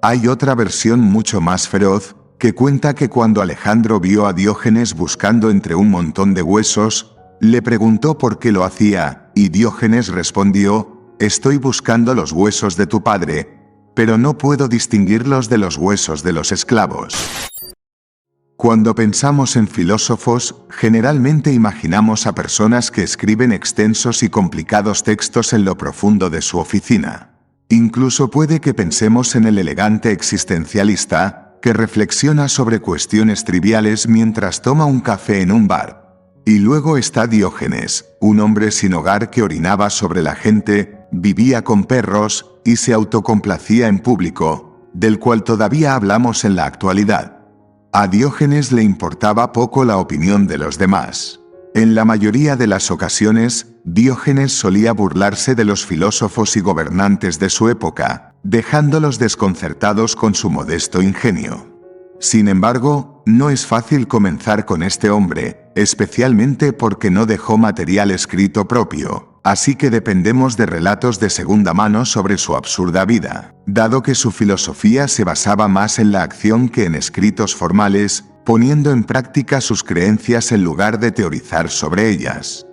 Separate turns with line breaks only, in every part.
hay otra versión mucho más feroz, que cuenta que cuando Alejandro vio a Diógenes buscando entre un montón de huesos, le preguntó por qué lo hacía, y Diógenes respondió: «Estoy buscando los huesos de tu padre, pero no puedo distinguirlos de los huesos de los esclavos». Cuando pensamos en filósofos, generalmente imaginamos a personas que escriben extensos y complicados textos en lo profundo de su oficina. Incluso puede que pensemos en el elegante existencialista, que reflexiona sobre cuestiones triviales mientras toma un café en un bar. Y luego está Diógenes, un hombre sin hogar que orinaba sobre la gente, vivía con perros y se autocomplacía en público, del cual todavía hablamos en la actualidad. A Diógenes le importaba poco la opinión de los demás. En la mayoría de las ocasiones, Diógenes solía burlarse de los filósofos y gobernantes de su época, dejándolos desconcertados con su modesto ingenio. Sin embargo, no es fácil comenzar con este hombre, especialmente porque no dejó material escrito propio, así que dependemos de relatos de segunda mano sobre su absurda vida, dado que su filosofía se basaba más en la acción que en escritos formales, poniendo en práctica sus creencias en lugar de teorizar sobre ellas.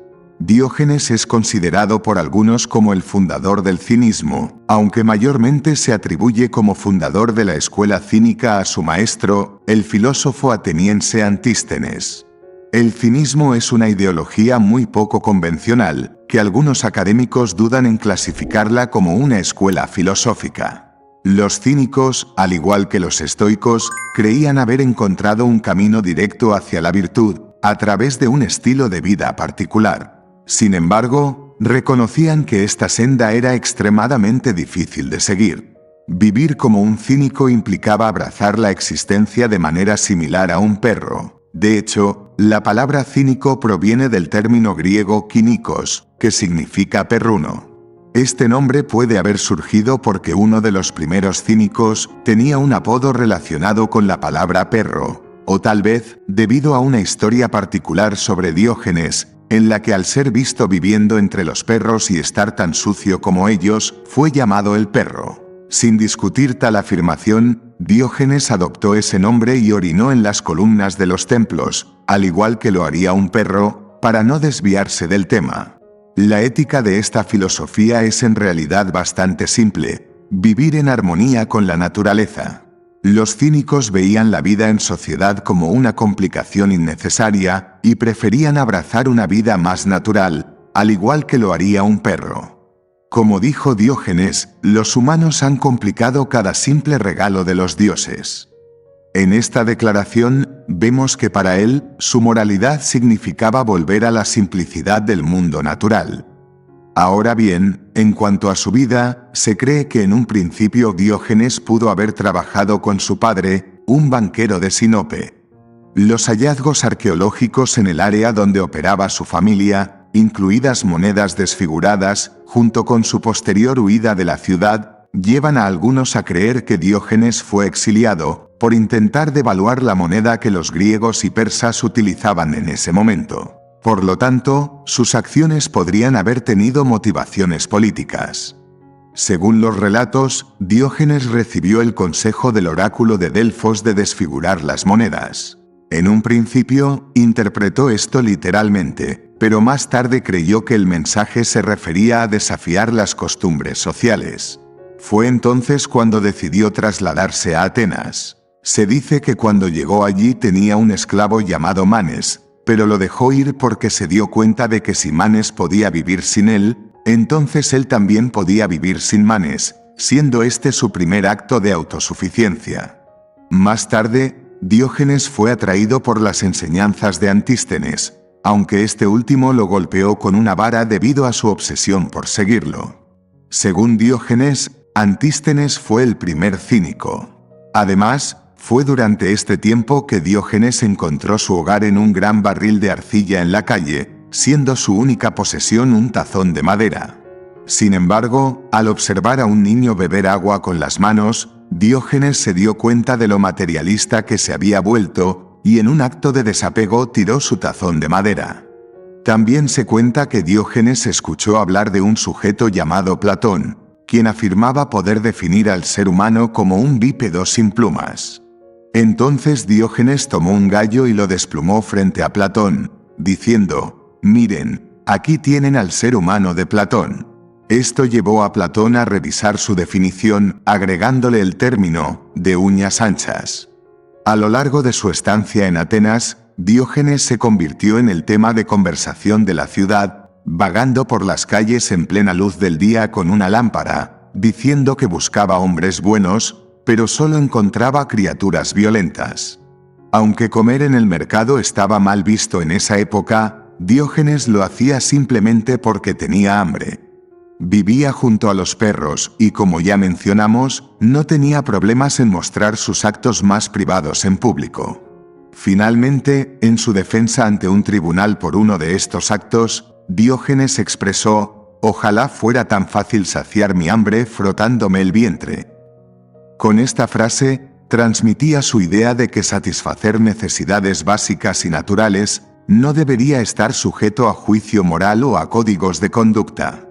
Diógenes es considerado por algunos como el fundador del cinismo, aunque mayormente se atribuye como fundador de la escuela cínica a su maestro, el filósofo ateniense Antístenes. El cinismo es una ideología muy poco convencional, que algunos académicos dudan en clasificarla como una escuela filosófica. Los cínicos, al igual que los estoicos, creían haber encontrado un camino directo hacia la virtud, a través de un estilo de vida particular. Sin embargo, reconocían que esta senda era extremadamente difícil de seguir. Vivir como un cínico implicaba abrazar la existencia de manera similar a un perro. De hecho, la palabra cínico proviene del término griego kínikos, que significa perruno. Este nombre puede haber surgido porque uno de los primeros cínicos tenía un apodo relacionado con la palabra perro, o tal vez debido a una historia particular sobre Diógenes, en la que al ser visto viviendo entre los perros y estar tan sucio como ellos, fue llamado el perro. Sin discutir tal afirmación, Diógenes adoptó ese nombre y orinó en las columnas de los templos, al igual que lo haría un perro, para no desviarse del tema. La ética de esta filosofía es en realidad bastante simple: vivir en armonía con la naturaleza. Los cínicos veían la vida en sociedad como una complicación innecesaria y preferían abrazar una vida más natural, al igual que lo haría un perro. Como dijo Diógenes, los humanos han complicado cada simple regalo de los dioses. En esta declaración, vemos que para él, su moralidad significaba volver a la simplicidad del mundo natural. Ahora bien, en cuanto a su vida, se cree que en un principio Diógenes pudo haber trabajado con su padre, un banquero de Sinope. Los hallazgos arqueológicos en el área donde operaba su familia, incluidas monedas desfiguradas, junto con su posterior huida de la ciudad, llevan a algunos a creer que Diógenes fue exiliado, por intentar devaluar la moneda que los griegos y persas utilizaban en ese momento. Por lo tanto, sus acciones podrían haber tenido motivaciones políticas. Según los relatos, Diógenes recibió el consejo del oráculo de Delfos de desfigurar las monedas. En un principio, interpretó esto literalmente, pero más tarde creyó que el mensaje se refería a desafiar las costumbres sociales. Fue entonces cuando decidió trasladarse a Atenas. Se dice que cuando llegó allí tenía un esclavo llamado Manes, pero lo dejó ir porque se dio cuenta de que si Manes podía vivir sin él, entonces él también podía vivir sin Manes, siendo este su primer acto de autosuficiencia. Más tarde, Diógenes fue atraído por las enseñanzas de Antístenes, aunque este último lo golpeó con una vara debido a su obsesión por seguirlo. Según Diógenes, Antístenes fue el primer cínico. Además, fue durante este tiempo que Diógenes encontró su hogar en un gran barril de arcilla en la calle, siendo su única posesión un tazón de madera. Sin embargo, al observar a un niño beber agua con las manos, Diógenes se dio cuenta de lo materialista que se había vuelto, y en un acto de desapego tiró su tazón de madera. También se cuenta que Diógenes escuchó hablar de un sujeto llamado Platón, quien afirmaba poder definir al ser humano como un bípedo sin plumas. Entonces Diógenes tomó un gallo y lo desplumó frente a Platón, diciendo: «Miren, aquí tienen al ser humano de Platón». Esto llevó a Platón a revisar su definición, agregándole el término «de uñas anchas». A lo largo de su estancia en Atenas, Diógenes se convirtió en el tema de conversación de la ciudad, vagando por las calles en plena luz del día con una lámpara, diciendo que buscaba hombres buenos, pero solo encontraba criaturas violentas. Aunque comer en el mercado estaba mal visto en esa época, Diógenes lo hacía simplemente porque tenía hambre. Vivía junto a los perros y, como ya mencionamos, no tenía problemas en mostrar sus actos más privados en público. Finalmente, en su defensa ante un tribunal por uno de estos actos, Diógenes expresó: «Ojalá fuera tan fácil saciar mi hambre frotándome el vientre». Con esta frase, transmitía su idea de que satisfacer necesidades básicas y naturales no debería estar sujeto a juicio moral o a códigos de conducta.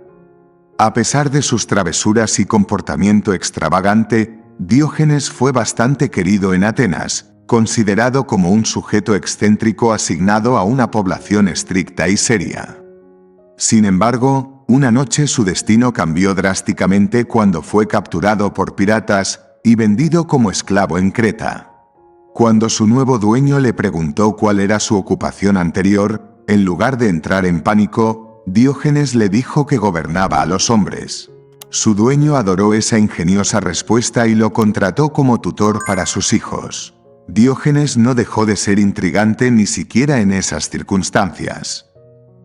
A pesar de sus travesuras y comportamiento extravagante, Diógenes fue bastante querido en Atenas, considerado como un sujeto excéntrico asignado a una población estricta y seria. Sin embargo, una noche su destino cambió drásticamente cuando fue capturado por piratas y vendido como esclavo en Creta. Cuando su nuevo dueño le preguntó cuál era su ocupación anterior, en lugar de entrar en pánico, Diógenes le dijo que gobernaba a los hombres. Su dueño adoró esa ingeniosa respuesta y lo contrató como tutor para sus hijos. Diógenes no dejó de ser intrigante ni siquiera en esas circunstancias.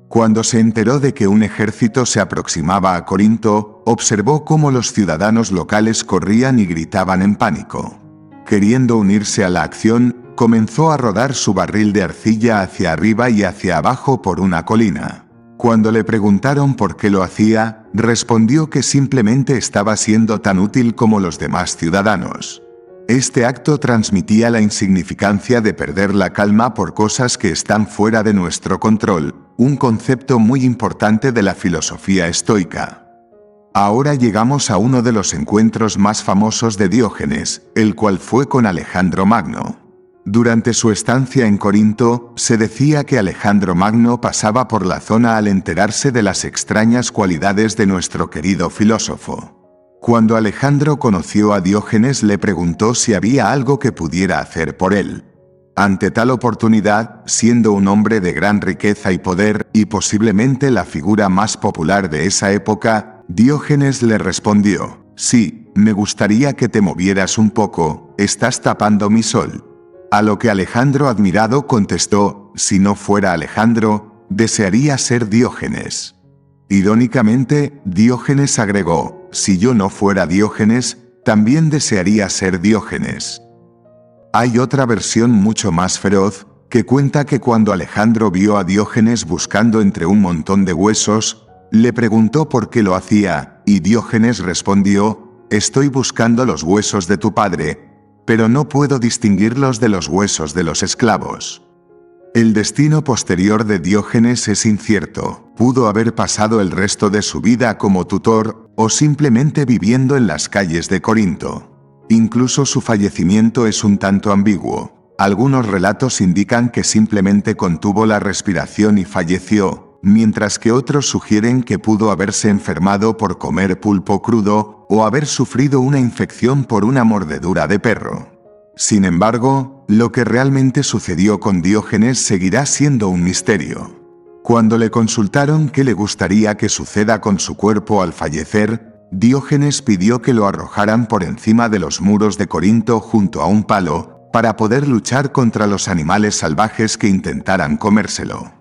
Cuando se enteró de que un ejército se aproximaba a Corinto, observó cómo los ciudadanos locales corrían y gritaban en pánico. Queriendo unirse a la acción, comenzó a rodar su barril de arcilla hacia arriba y hacia abajo por una colina. Cuando le preguntaron por qué lo hacía, respondió que simplemente estaba siendo tan útil como los demás ciudadanos. Este acto transmitía la insignificancia de perder la calma por cosas que están fuera de nuestro control, un concepto muy importante de la filosofía estoica. Ahora llegamos a uno de los encuentros más famosos de Diógenes, el cual fue con Alejandro Magno. Durante su estancia en Corinto, se decía que Alejandro Magno pasaba por la zona al enterarse de las extrañas cualidades de nuestro querido filósofo. Cuando Alejandro conoció a Diógenes, le preguntó si había algo que pudiera hacer por él. Ante tal oportunidad, siendo un hombre de gran riqueza y poder, y posiblemente la figura más popular de esa época, Diógenes le respondió: «Sí, me gustaría que te movieras un poco, estás tapando mi sol». A lo que Alejandro, admirado, contestó: «Si no fuera Alejandro, desearía ser Diógenes». Irónicamente, Diógenes agregó: «Si yo no fuera Diógenes, también desearía ser Diógenes». Hay otra versión mucho más feroz, que cuenta que cuando Alejandro vio a Diógenes buscando entre un montón de huesos, le preguntó por qué lo hacía, y Diógenes respondió: «Estoy buscando los huesos de tu padre, pero no puedo distinguirlos de los huesos de los esclavos». El destino posterior de Diógenes es incierto. Pudo haber pasado el resto de su vida como tutor, o simplemente viviendo en las calles de Corinto. Incluso su fallecimiento es un tanto ambiguo. Algunos relatos indican que simplemente contuvo la respiración y falleció, mientras que otros sugieren que pudo haberse enfermado por comer pulpo crudo, o haber sufrido una infección por una mordedura de perro. Sin embargo, lo que realmente sucedió con Diógenes seguirá siendo un misterio. Cuando le consultaron qué le gustaría que suceda con su cuerpo al fallecer, Diógenes pidió que lo arrojaran por encima de los muros de Corinto junto a un palo, para poder luchar contra los animales salvajes que intentaran comérselo.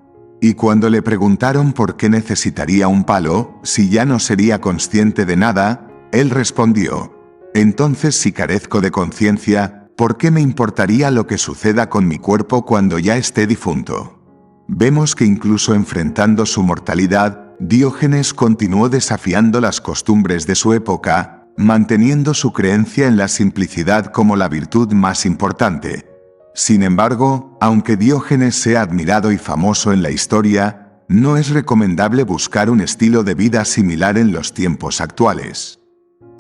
Y cuando le preguntaron por qué necesitaría un palo, si ya no sería consciente de nada, él respondió: «Entonces, si carezco de conciencia, ¿por qué me importaría lo que suceda con mi cuerpo cuando ya esté difunto?». Vemos que incluso enfrentando su mortalidad, Diógenes continuó desafiando las costumbres de su época, manteniendo su creencia en la simplicidad como la virtud más importante. Sin embargo, aunque Diógenes sea admirado y famoso en la historia, no es recomendable buscar un estilo de vida similar en los tiempos actuales.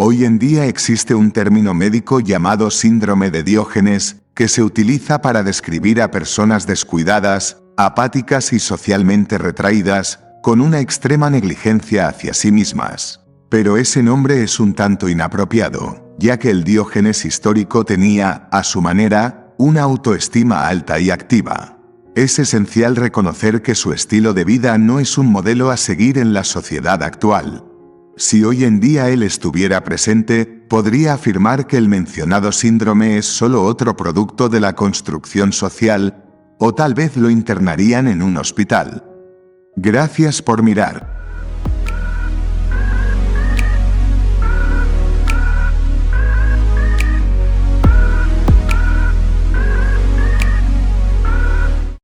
Hoy en día existe un término médico llamado síndrome de Diógenes, que se utiliza para describir a personas descuidadas, apáticas y socialmente retraídas, con una extrema negligencia hacia sí mismas. Pero ese nombre es un tanto inapropiado, ya que el Diógenes histórico tenía, a su manera, una autoestima alta y activa. Es esencial reconocer que su estilo de vida no es un modelo a seguir en la sociedad actual. Si hoy en día él estuviera presente, podría afirmar que el mencionado síndrome es solo otro producto de la construcción social, o tal vez lo internarían en un hospital. Gracias por mirar.